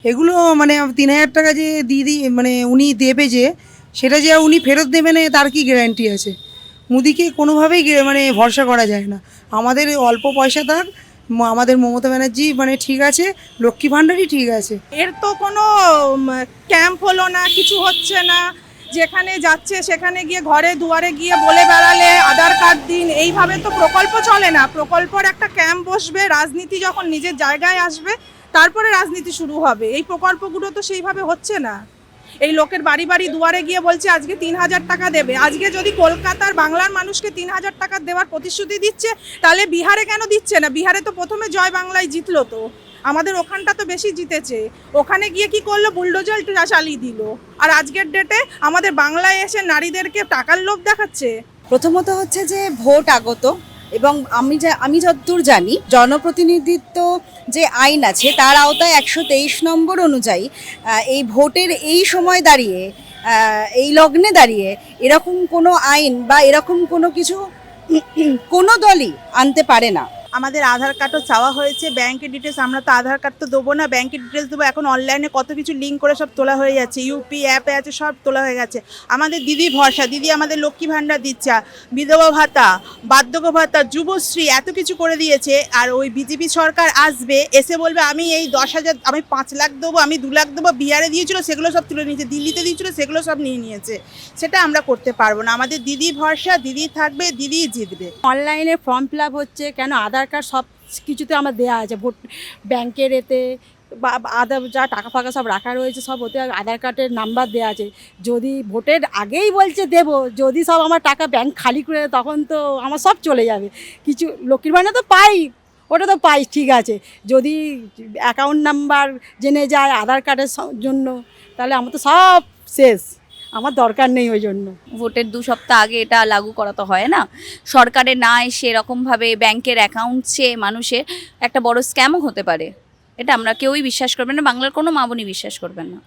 এগুলো মানে ৩,০০০ টাকা যে দিদি মানে উনি দেবে যে সেটা যে উনি ফেরত দেবে না তার কি গ্যারান্টি আছে? মুদিকে কোনোভাবেই মানে ভরসা করা যায় না। আমাদের অল্প পয়সা থাক, আমাদের মমতা ব্যানার্জি মানে ঠিক আছে, লক্ষ্মী ভাণ্ডারই ঠিক আছে। এর তো কোনো ক্যাম্প হলো না, কিছু হচ্ছে না। যেখানে যাচ্ছে সেখানে গিয়ে ঘরে দুয়ারে গিয়ে বলে বেড়ালে আধার কার্ড দিন, এইভাবে তো প্রকল্প চলে না। প্রকল্পর একটা ক্যাম্প বসবে, রাজনীতি যখন নিজের জায়গায় আসবে তারপরে রাজনীতি শুরু হবে। এই প্রকল্পগুলো তো সেইভাবে হচ্ছে না। এই লোকের বাড়ি বাড়ি দুয়ারে গিয়ে বলছে আজকে ৩,০০০ টাকা দেবে। আজকে যদি কলকাতার বাংলার মানুষকে ৩,০০০ টাকা দেওয়ার প্রতিশ্রুতি দিচ্ছে, তাহলে বিহারে কেন দিচ্ছে না? বিহারে তো প্রথমে জয় বাংলায় জিতলো, তো আমাদের ওখানটা তো বেশি জিতেছে। ওখানে গিয়ে কি করলো? বুলডোজার চালিয়ে দিল। আর আজকের ডেটে আমাদের বাংলায় এসে নারীদেরকে টাকার লোভ দেখাচ্ছে। প্রথমত হচ্ছে যে ভোট আগত, এবং আমি যতদূর জানি জনপ্রতিনিধিত্ব যে আইন আছে তার আওতায় ১২৩ নম্বর অনুযায়ী এই ভোটের এই সময় দাঁড়িয়ে, এই লগ্নে দাঁড়িয়ে এরকম কোনো আইন বা এরকম কোনো কিছু কোনো দলই আনতে পারে না। আমাদের আধার কার্ডও চাওয়া হয়েছে, ব্যাংকের ডিটেলস। আমরা তো আধার কার্ড তো দেবো না, ব্যাংকের ডিটেলস দেবো। এখন অনলাইনে কত কিছু লিঙ্ক করে সব তোলা হয়ে যাচ্ছে, ইউপি অ্যাপে আছে, সব তোলা হয়ে গেছে। আমাদের দিদি ভরসা, দিদি আমাদের লক্ষ্মী ভাণ্ডার দিচ্ছে, বিধবা ভাতা, বার্ধক্য ভাতা, যুবশ্রী, এত কিছু করে দিয়েছে। আর ওই বিজেপি সরকার আসবে, এসে বলবে আমি এই ১০,০০০, আমি ৫ লাখ দেবো, আমি ২ লাখ দেবো। বিহারে দিয়েছিল সেগুলো সব তুলে নিয়েছে, দিল্লিতে দিয়েছিল সেগুলো সব নিয়ে নিয়েছে। সেটা আমরা করতে পারবো না। আমাদের দিদি ভরসা, দিদি থাকবে, দিদি জিতবে। অনলাইনে ফর্ম ফিল আপ হচ্ছে কেন? আধার কার্ড সব কিছুতে আমার দেওয়া আছে, ভোট ব্যাংকের এতে বা আধার যা টাকা ফাঁকা সব রাখা রয়েছে সব ওতে আধার কার্ডের নাম্বার দেওয়া আছে। যদি ভোটের আগেই বলছে দেবো, যদি সব আমার টাকা ব্যাংক খালি করে তখন তো আমার সব চলে যাবে। কিছু লক্ষ্মীর ভাণ্ডার তো পাই, ওটা তো পাই ঠিক আছে। যদি অ্যাকাউন্ট নাম্বার জেনে যায় আধার কার্ডের জন্য, তাহলে আমার তো সব শেষ, আমার দরকার নেই ওই জন্য। ভোটের ২ সপ্তাহ আগে এটা লাগু করা তো হয় না। সরকারে না এসে এরকমভাবে ব্যাংকের অ্যাকাউন্ট চেয়ে মানুষের একটা বড় স্ক্যামও হতে পারে। এটা আমরা কেউই বিশ্বাস করবেন না, বাংলার কোনো মা বোনই বিশ্বাস করবেন না।